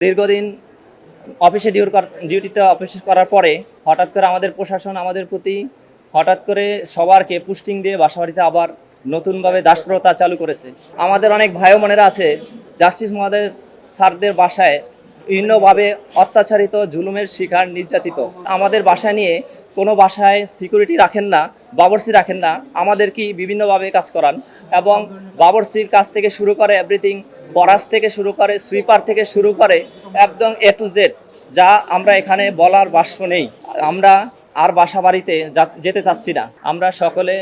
দীর্ঘদিন অফিসে ডিউটিতে অফিস করার পরে হঠাৎ করে আমাদের প্রশাসন আমাদের প্রতি হঠাৎ করে সবারকে পুস্টিং দিয়ে বাসাবাড়িতে আবার নতুনভাবে দাসপ্রথা চালু করেছে। আমাদের অনেক ভাই বোনেরা আছে জাস্টিস মহোদয় স্যারদের বাসায় বিভিন্নভাবে অত্যাচারিত, জুলুমের শিকার, নির্যাতিত। আমাদের বাসা নিয়ে কোনো বাসায় সিকিউরিটি রাখেন না, বাবরসি রাখেন না, আমাদেরকে বিভিন্নভাবে কাজ করান এবং বাবরসির কাজ থেকে শুরু করে এভরিথিং, বরাস থেকে শুরু করে, সুইপার থেকে শুরু করে একদম এ টু জেড, যা আমরা এখানে বলার ভাষ্য নেই। আমরা আর বাসা বাড়িতে যেতে চাচ্ছি না। আমরা সকলে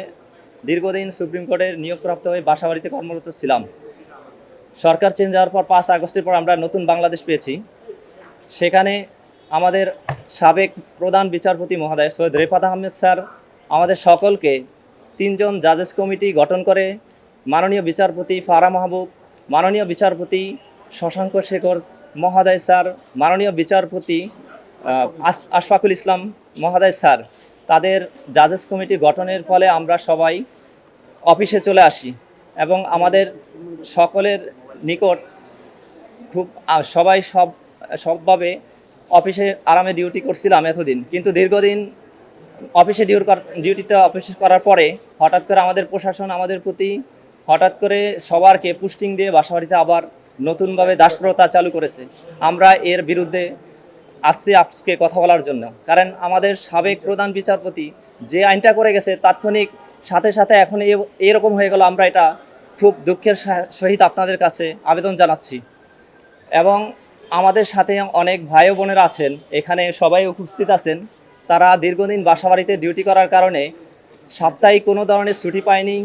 দীর্ঘদিন সুপ্রিম কোর্টের নিয়োগপ্রাপ্ত হয়ে বাসা বাড়িতে কর্মরত ছিলাম। সরকার চেঞ্জ হওয়ার পর 5 আগস্টের পর আমরা নতুন বাংলাদেশ পেয়েছি। সেখানে আমাদের সাবেক প্রধান বিচারপতি মহোদয় সৈয়দ রেফাত আহমেদ স্যার আমাদের সকলকে 3 জন জাজেস কমিটি গঠন করে মাননীয় বিচারপতি ফারা মাহবুব, মাননীয় বিচারপতি শশাঙ্ক শেখর মহোদয় স্যার, মাননীয় বিচারপতি আশফাকুল ইসলাম মহোদয় স্যার, তাদের জাজেস কমিটি গঠনের ফলে আমরা সবাই অফিসে চলে আসি এবং আমাদের সকলের নিকট খুব সবাই সবভাবে অফিসে আরামে ডিউটি করছিলাম এতদিন। কিন্তু দীর্ঘদিন অফিসে ডিউটিতে অফিস করার পরে হঠাৎ করে আমাদের প্রশাসন আমাদের প্রতি হঠাৎ করে সবারকে পুস্টিং দিয়ে বাসাবাড়িতে আবার নতুনভাবে দাসপ্রথা চালু করেছে। আমরা এর বিরুদ্ধে আসছি আজকে কথা বলার জন্য, কারণ আমাদের সাবেক প্রধান বিচারপতি যে আইনটা করে গেছে তাৎক্ষণিক সাথে সাথে এখন এরকম হয়ে গেল। আমরা এটা খুব দুঃখের সহিত আপনাদের কাছে আবেদন জানাচ্ছি এবং আমাদের সাথে অনেক ভাই বোনেরা আছেন, এখানে সবাই উপস্থিত আছেন। তারা দীর্ঘদিন বাসাবাড়িতে ডিউটি করার কারণে সাপ্তাহিক কোনো ধরনের ছুটি পায়নি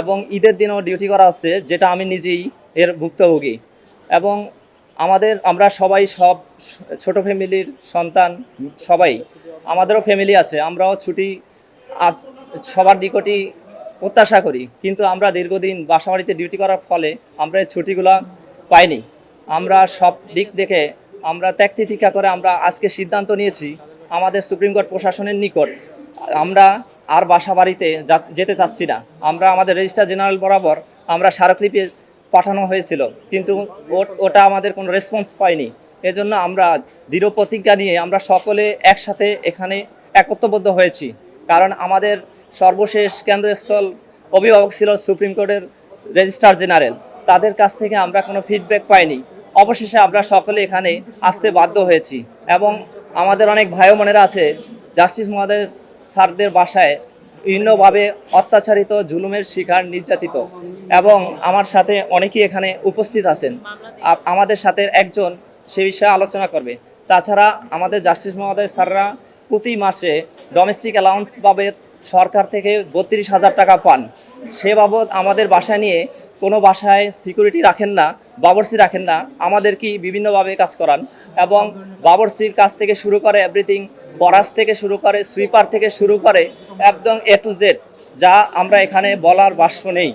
এবং ঈদের দিনও ডিউটি করা হচ্ছে, যেটা আমি নিজেই এর ভুক্তভোগী। এবং আমরা সবাই সব ছোট ফ্যামিলির সন্তান, সবাই আমাদেরও ফ্যামিলি আছে, আমরাও ছুটি সবার নিকটই প্রত্যাশা করি। কিন্তু আমরা দীর্ঘদিন বাসাবাড়িতে ডিউটি করার ফলে আমরা এই ছুটিগুলো পাইনি। আমরা সব দিক দেখে আমরা ত্যাগ তিতিক্ষা করে আমরা আজকে সিদ্ধান্ত নিয়েছি আমাদের সুপ্রিম কোর্ট প্রশাসনের নিকট আমরা আর বাসা বাড়িতে যেতে চাচ্ছি না। আমরা আমাদের রেজিস্ট্রার জেনারেল বরাবর আমরা স্মারকলিপি পাঠানো হয়েছিল, কিন্তু ওটা আমাদের কোনো রেসপন্স পাইনি। এজন্য আমরা দৃঢ় প্রতিজ্ঞা নিয়ে আমরা সকলে একসাথে এখানে একত্রবদ্ধ হয়েছি, কারণ আমাদের সর্বশেষ কেন্দ্রস্থল অভিভাবক ছিল সুপ্রিম কোর্টের রেজিস্ট্রার জেনারেল। তাদের কাছ থেকে আমরা কোনো ফিডব্যাক পাইনি। অবশেষে আমরা সকলে এখানে আসতে বাধ্য হয়েছি এবং আমাদের অনেক ভাই বোনেরা আছে জাস্টিস মহোদয় স্যারদের বাসায় বিভিন্নভাবে অত্যাচারিত, জুলুমের শিকার, নির্যাতিত এবং আমার সাথে অনেকেই এখানে উপস্থিত আছেন। আমাদের সাথে একজন সে বিষয়ে আলোচনা করবে। তাছাড়া আমাদের জাস্টিস মহোদয় স্যাররা প্রতি মাসে ডোমেস্টিক অ্যালাউন্স বাবদ সরকার থেকে 32,000 টাকা পান। সে বাবদ আমাদের বাসা নিয়ে কোনো বাসায় সিকিউরিটি রাখেন না, বাবরসি রাখেন না, আমাদেরকে বিভিন্নভাবে কাজ করান এবং বাবরসির কাজ থেকে শুরু করে এভরিথিং, বরাস থেকে শুরু করে, সুইপার থেকে শুরু করে একদম এ টু জেড, যা আমরা এখানে বলার ভাষ্য নেই।